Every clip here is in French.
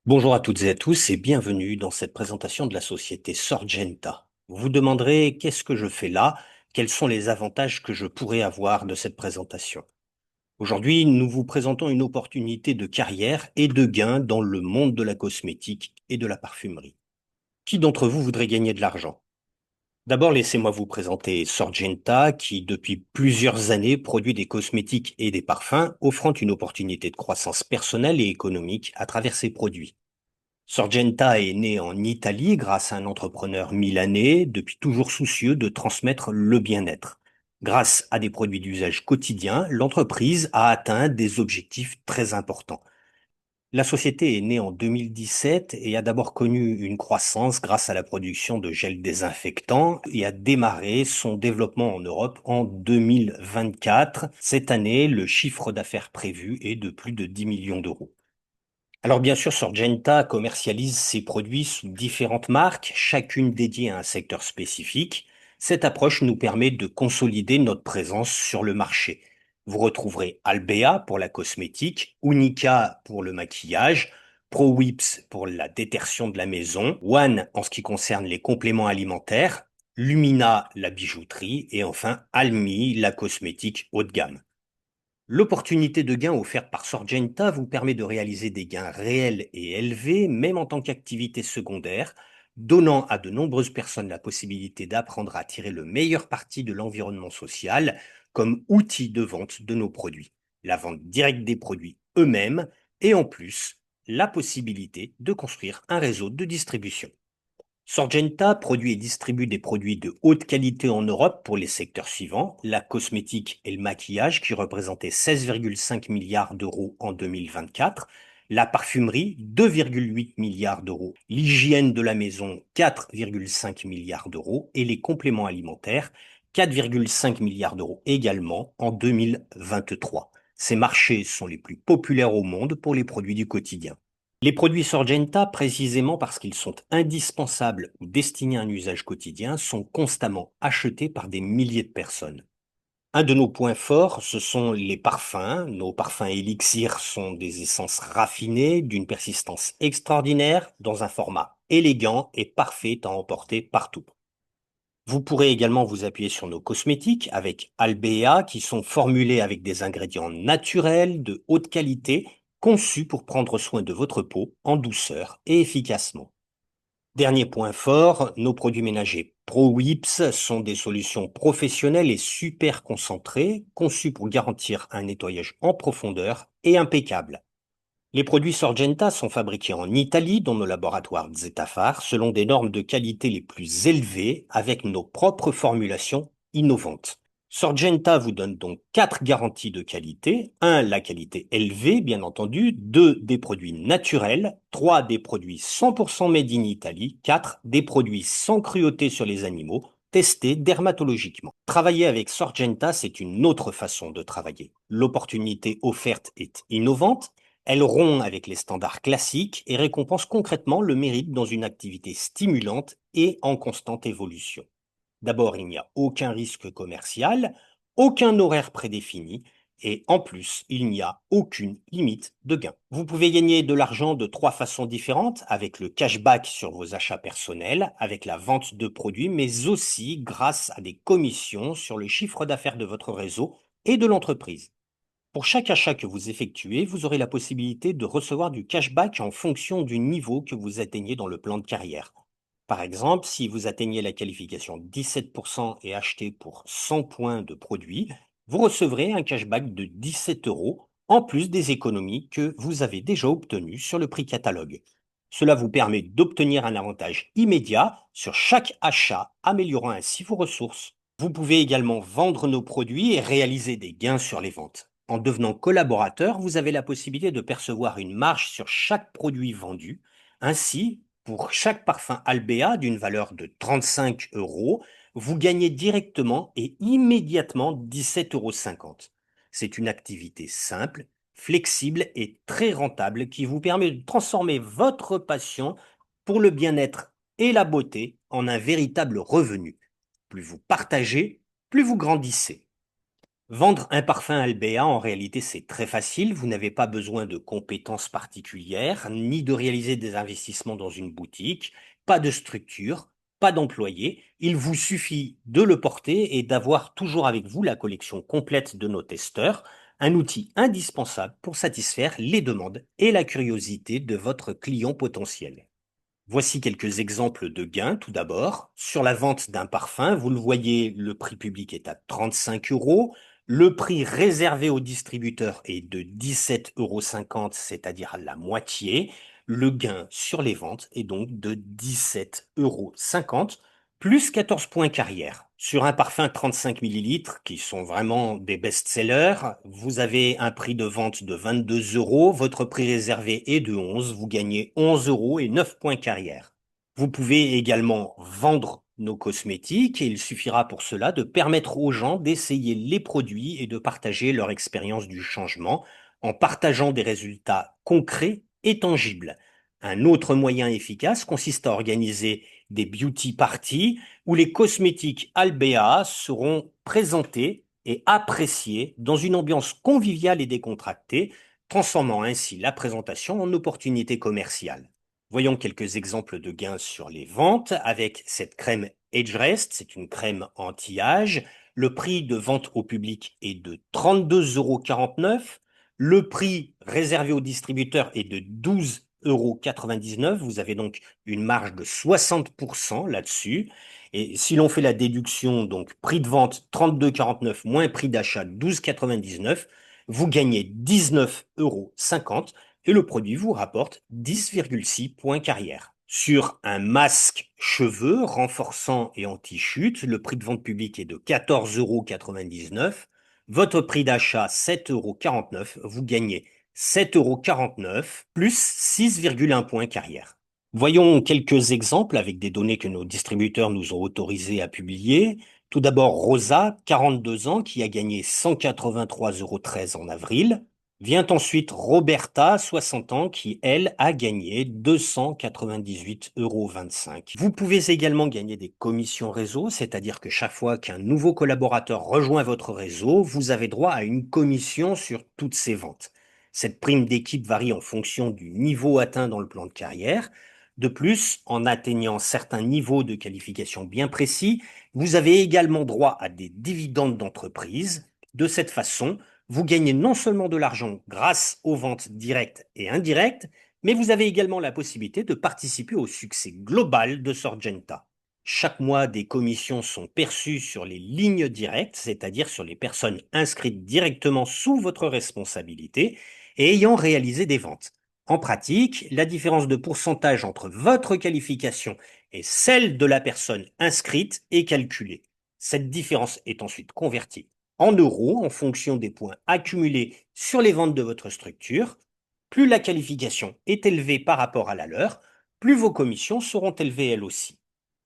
Bonjour à toutes et à tous et bienvenue dans cette présentation de la société Sorgenta. Vous vous demanderez qu'est-ce que je fais là? Quels sont les avantages que je pourrais avoir de cette présentation? Aujourd'hui, nous vous présentons une opportunité de carrière et de gain dans le monde de la cosmétique et de la parfumerie. Qui d'entre vous voudrait gagner de l'argent? D'abord, laissez-moi vous présenter Sorgenta, qui depuis plusieurs années produit des cosmétiques et des parfums, offrant une opportunité de croissance personnelle et économique à travers ses produits. Sorgenta est né en Italie grâce à un entrepreneur milanais, depuis toujours soucieux de transmettre le bien-être. Grâce à des produits d'usage quotidien, l'entreprise a atteint des objectifs très importants. La société est née en 2017 et a d'abord connu une croissance grâce à la production de gels désinfectants et a démarré son développement en Europe en 2024. Cette année, le chiffre d'affaires prévu est de plus de 10 millions d'euros. Alors bien sûr, Sorgenta commercialise ses produits sous différentes marques, chacune dédiée à un secteur spécifique. Cette approche nous permet de consolider notre présence sur le marché. Vous retrouverez Albea pour la cosmétique, Unica pour le maquillage, ProWhips pour la détertion de la maison, One en ce qui concerne les compléments alimentaires, Lumina la bijouterie et enfin Almi la cosmétique haut de gamme. L'opportunité de gain offerte par Sorgenta vous permet de réaliser des gains réels et élevés, même en tant qu'activité secondaire, donnant à de nombreuses personnes la possibilité d'apprendre à tirer le meilleur parti de l'environnement social comme outil de vente de nos produits, la vente directe des produits eux-mêmes et en plus la possibilité de construire un réseau de distribution. Sorgenta produit et distribue des produits de haute qualité en Europe pour les secteurs suivants: la cosmétique et le maquillage qui représentaient 16,5 milliards d'euros en 2024, la parfumerie 2,8 milliards d'euros, l'hygiène de la maison 4,5 milliards d'euros et les compléments alimentaires 4,5 milliards d'euros également en 2023. Ces marchés sont les plus populaires au monde pour les produits du quotidien. Les produits Sorgenta, précisément parce qu'ils sont indispensables ou destinés à un usage quotidien, sont constamment achetés par des milliers de personnes. Un de nos points forts, ce sont les parfums. Nos parfums élixirs sont des essences raffinées, d'une persistance extraordinaire, dans un format élégant et parfait à emporter partout. Vous pourrez également vous appuyer sur nos cosmétiques avec Albea qui sont formulés avec des ingrédients naturels de haute qualité, conçus pour prendre soin de votre peau en douceur et efficacement. Dernier point fort, nos produits ménagers ProWhips sont des solutions professionnelles et super concentrées, conçues pour garantir un nettoyage en profondeur et impeccable. Les produits Sorgenta sont fabriqués en Italie, dans nos laboratoires Zetafar, selon des normes de qualité les plus élevées, avec nos propres formulations innovantes. Sorgenta vous donne donc 4 garanties de qualité. 1, la qualité élevée, bien entendu. 2, des produits naturels. 3, des produits 100% made in Italy. 4, des produits sans cruauté sur les animaux, testés dermatologiquement. Travailler avec Sorgenta, c'est une autre façon de travailler. L'opportunité offerte est innovante. Elle rompt avec les standards classiques et récompense concrètement le mérite dans une activité stimulante et en constante évolution. D'abord, il n'y a aucun risque commercial, aucun horaire prédéfini et en plus, il n'y a aucune limite de gain. Vous pouvez gagner de l'argent de 3 façons différentes: avec le cashback sur vos achats personnels, avec la vente de produits, mais aussi grâce à des commissions sur le chiffre d'affaires de votre réseau et de l'entreprise. Pour chaque achat que vous effectuez, vous aurez la possibilité de recevoir du cashback en fonction du niveau que vous atteignez dans le plan de carrière. Par exemple, si vous atteignez la qualification 17% et achetez pour 100 points de produit, vous recevrez un cashback de 17 euros en plus des économies que vous avez déjà obtenues sur le prix catalogue. Cela vous permet d'obtenir un avantage immédiat sur chaque achat, améliorant ainsi vos ressources. Vous pouvez également vendre nos produits et réaliser des gains sur les ventes. En devenant collaborateur, vous avez la possibilité de percevoir une marge sur chaque produit vendu. Ainsi, pour chaque parfum Albea d'une valeur de 35 euros, vous gagnez directement et immédiatement 17,50 euros. C'est une activité simple, flexible et très rentable qui vous permet de transformer votre passion pour le bien-être et la beauté en un véritable revenu. Plus vous partagez, plus vous grandissez. Vendre un parfum Albéa, en réalité, c'est très facile. Vous n'avez pas besoin de compétences particulières, ni de réaliser des investissements dans une boutique, pas de structure, pas d'employés. Il vous suffit de le porter et d'avoir toujours avec vous la collection complète de nos testeurs, un outil indispensable pour satisfaire les demandes et la curiosité de votre client potentiel. Voici quelques exemples de gains. Tout d'abord, sur la vente d'un parfum, vous le voyez, le prix public est à 35 euros. Le prix réservé au distributeur est de 17,50 euros, c'est-à-dire la moitié. Le gain sur les ventes est donc de 17,50 euros, plus 14 points carrière. Sur un parfum 35 millilitres, qui sont vraiment des best-sellers, vous avez un prix de vente de 22 euros, votre prix réservé est de 11, vous gagnez 11 euros et 9 points carrière. Vous pouvez également vendre nos cosmétiques et il suffira pour cela de permettre aux gens d'essayer les produits et de partager leur expérience du changement en partageant des résultats concrets et tangibles. Un autre moyen efficace consiste à organiser des beauty parties où les cosmétiques Albéa seront présentés et appréciés dans une ambiance conviviale et décontractée, transformant ainsi la présentation en opportunité commerciale. Voyons quelques exemples de gains sur les ventes avec cette crème Age Rest, c'est une crème anti-âge. Le prix de vente au public est de 32,49 euros. Le prix réservé aux distributeurs est de 12,99 €. Vous avez donc une marge de 60% là-dessus. Et si l'on fait la déduction, donc prix de vente 32,49 moins prix d'achat 12,99, vous gagnez 19,50 € et le produit vous rapporte 10,6 points carrière. Sur un masque cheveux renforçant et anti-chute, le prix de vente public est de 14,99 €. Votre prix d'achat 7,49 €. Vous gagnez 7,49 € plus 6,1 points carrière. Voyons quelques exemples avec des données que nos distributeurs nous ont autorisés à publier. Tout d'abord, Rosa, 42 ans, qui a gagné 183,13 € en avril. Vient ensuite Roberta, 60 ans, qui, elle, a gagné 298,25 €. Vous pouvez également gagner des commissions réseau, c'est-à-dire que chaque fois qu'un nouveau collaborateur rejoint votre réseau, vous avez droit à une commission sur toutes ses ventes. Cette prime d'équipe varie en fonction du niveau atteint dans le plan de carrière. De plus, en atteignant certains niveaux de qualification bien précis, vous avez également droit à des dividendes d'entreprise. De cette façon, vous gagnez non seulement de l'argent grâce aux ventes directes et indirectes, mais vous avez également la possibilité de participer au succès global de Sorgenta. Chaque mois, des commissions sont perçues sur les lignes directes, c'est-à-dire sur les personnes inscrites directement sous votre responsabilité et ayant réalisé des ventes. En pratique, la différence de pourcentage entre votre qualification et celle de la personne inscrite est calculée. Cette différence est ensuite convertie en euros en fonction des points accumulés sur les ventes de votre structure. Plus la qualification est élevée par rapport à la leur, plus vos commissions seront élevées elles aussi.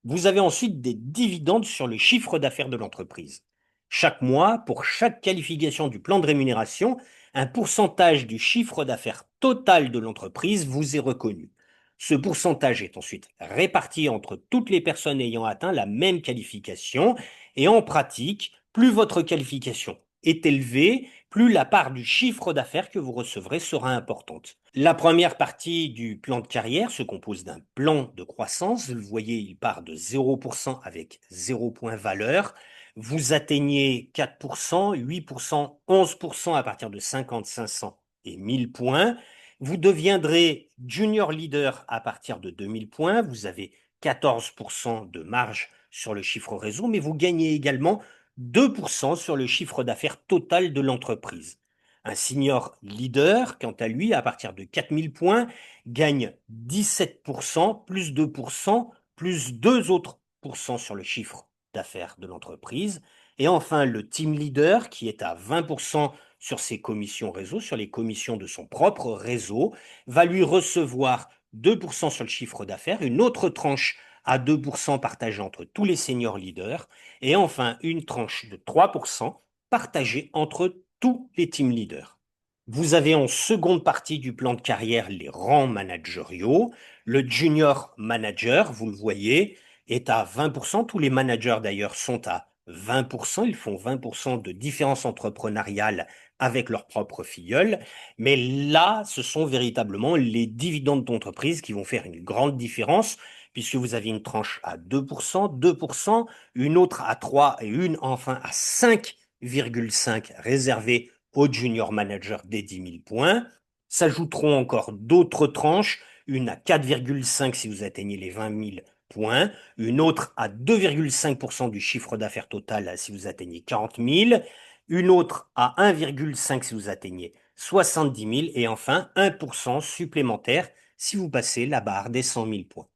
Vous avez ensuite des dividendes sur le chiffre d'affaires de l'entreprise. Chaque mois, pour chaque qualification du plan de rémunération, un pourcentage du chiffre d'affaires total de l'entreprise vous est reconnu. Ce pourcentage est ensuite réparti entre toutes les personnes ayant atteint la même qualification et en pratique, plus votre qualification est élevée, plus la part du chiffre d'affaires que vous recevrez sera importante. La première partie du plan de carrière se compose d'un plan de croissance. Vous le voyez, il part de 0% avec 0 point valeur. Vous atteignez 4%, 8%, 11% à partir de 50, 500 et 1000 points. Vous deviendrez junior leader à partir de 2000 points. Vous avez 14% de marge sur le chiffre réseau, mais vous gagnez également 2% sur le chiffre d'affaires total de l'entreprise. Un senior leader, quant à lui, à partir de 4000 points, gagne 17%, plus 2%, plus 2 autres pourcents sur le chiffre d'affaires de l'entreprise. Et enfin, le team leader, qui est à 20% sur ses commissions réseau, sur les commissions de son propre réseau, va lui recevoir 2% sur le chiffre d'affaires, une autre tranche à 2% partagée entre tous les seniors leaders, et enfin une tranche de 3% partagée entre tous les team leaders. Vous avez en seconde partie du plan de carrière les rangs managériaux. Le junior manager, vous le voyez, est à 20%. Tous les managers d'ailleurs sont à 20%, ils font 20% de différence entrepreneuriale avec leur propre filleul. Mais là, ce sont véritablement les dividendes d'entreprise qui vont faire une grande différence, puisque vous avez une tranche à 2%, une autre à 3 et une enfin à 5,5 réservée aux junior managers des 10 000 points. S'ajouteront encore d'autres tranches, une à 4,5 si vous atteignez les 20 000 points, une autre à 2,5% du chiffre d'affaires total si vous atteignez 40 000, une autre à 1,5 si vous atteignez 70 000 et enfin 1% supplémentaire si vous passez la barre des 100 000 points.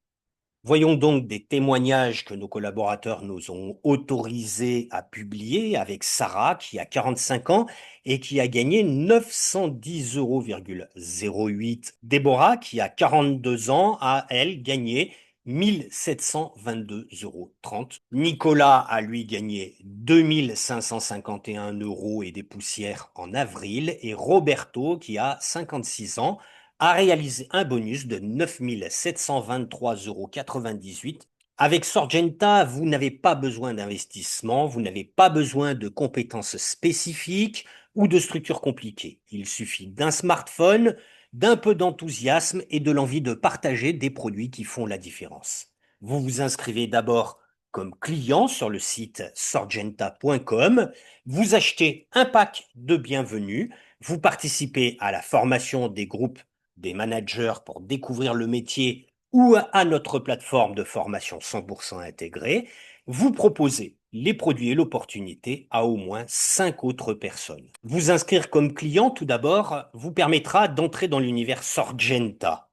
Voyons donc des témoignages que nos collaborateurs nous ont autorisés à publier avec Sarah qui a 45 ans et qui a gagné 910,08 €. Déborah qui a 42 ans a, elle, gagné 1 722,30 €. Nicolas a, lui, gagné 2 551 € et des poussières en avril. Et Roberto, qui a 56 ans, a réalisé un bonus de 9 723,98 €. Avec Sorgenta, vous n'avez pas besoin d'investissement, vous n'avez pas besoin de compétences spécifiques ou de structures compliquées. Il suffit d'un smartphone, d'un peu d'enthousiasme et de l'envie de partager des produits qui font la différence. Vous vous inscrivez d'abord comme client sur le site sorgenta.com, vous achetez un pack de bienvenue, vous participez à la formation des groupes des managers pour découvrir le métier ou à notre plateforme de formation 100% intégrée, vous proposez les produits et l'opportunité à au moins 5 autres personnes. Vous inscrire comme client, tout d'abord, vous permettra d'entrer dans l'univers Sorgenta.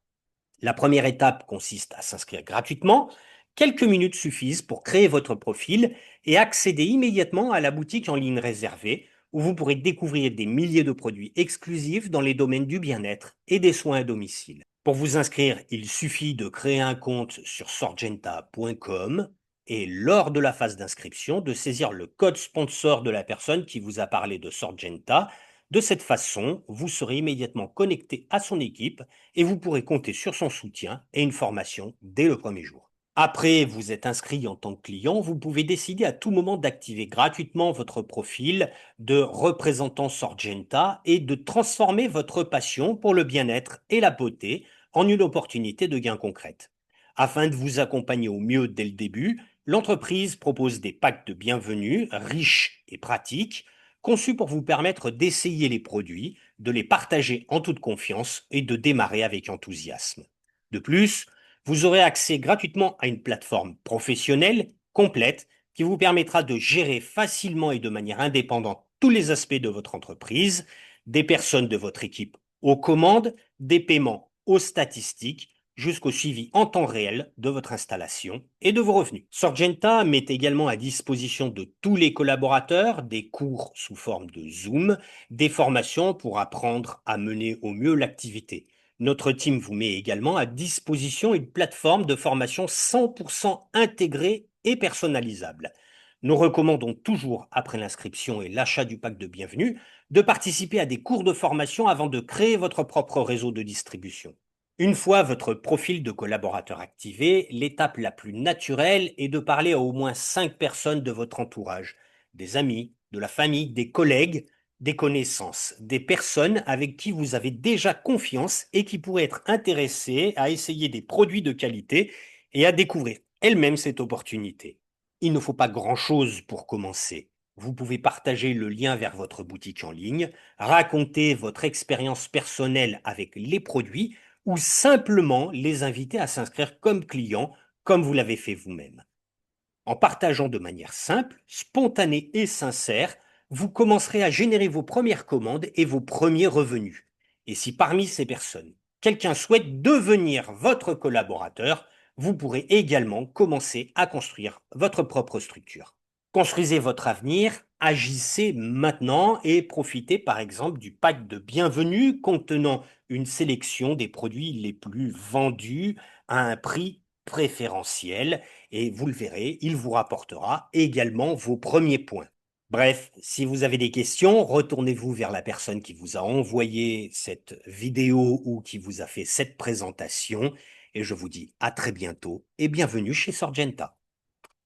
La première étape consiste à s'inscrire gratuitement. Quelques minutes suffisent pour créer votre profil et accéder immédiatement à la boutique en ligne réservée où vous pourrez découvrir des milliers de produits exclusifs dans les domaines du bien-être et des soins à domicile. Pour vous inscrire, il suffit de créer un compte sur sorgenta.com et lors de la phase d'inscription, de saisir le code sponsor de la personne qui vous a parlé de Sorgenta. De cette façon, vous serez immédiatement connecté à son équipe et vous pourrez compter sur son soutien et une formation dès le premier jour. Après vous êtes inscrit en tant que client, vous pouvez décider à tout moment d'activer gratuitement votre profil de représentant Sorgenta et de transformer votre passion pour le bien-être et la beauté en une opportunité de gain concrète. Afin de vous accompagner au mieux dès le début, l'entreprise propose des packs de bienvenue riches et pratiques, conçus pour vous permettre d'essayer les produits, de les partager en toute confiance et de démarrer avec enthousiasme. De plus, vous aurez accès gratuitement à une plateforme professionnelle complète qui vous permettra de gérer facilement et de manière indépendante tous les aspects de votre entreprise, des personnes de votre équipe aux commandes, des paiements aux statistiques, jusqu'au suivi en temps réel de votre installation et de vos revenus. Sorgenta met également à disposition de tous les collaborateurs des cours sous forme de Zoom, des formations pour apprendre à mener au mieux l'activité. Notre team vous met également à disposition une plateforme de formation 100% intégrée et personnalisable. Nous recommandons toujours, après l'inscription et l'achat du pack de bienvenue, de participer à des cours de formation avant de créer votre propre réseau de distribution. Une fois votre profil de collaborateur activé, l'étape la plus naturelle est de parler à au moins 5 personnes de votre entourage, des amis, de la famille, des collègues, des connaissances, des personnes avec qui vous avez déjà confiance et qui pourraient être intéressées à essayer des produits de qualité et à découvrir elles-mêmes cette opportunité. Il ne faut pas grand-chose pour commencer. Vous pouvez partager le lien vers votre boutique en ligne, raconter votre expérience personnelle avec les produits ou simplement les inviter à s'inscrire comme clients, comme vous l'avez fait vous-même. En partageant de manière simple, spontanée et sincère, vous commencerez à générer vos premières commandes et vos premiers revenus. Et si parmi ces personnes, quelqu'un souhaite devenir votre collaborateur, vous pourrez également commencer à construire votre propre structure. Construisez votre avenir, agissez maintenant et profitez par exemple du pack de bienvenue contenant une sélection des produits les plus vendus à un prix préférentiel et vous le verrez, il vous rapportera également vos premiers points. Bref, si vous avez des questions, retournez-vous vers la personne qui vous a envoyé cette vidéo ou qui vous a fait cette présentation et je vous dis à très bientôt et bienvenue chez Sorgenta.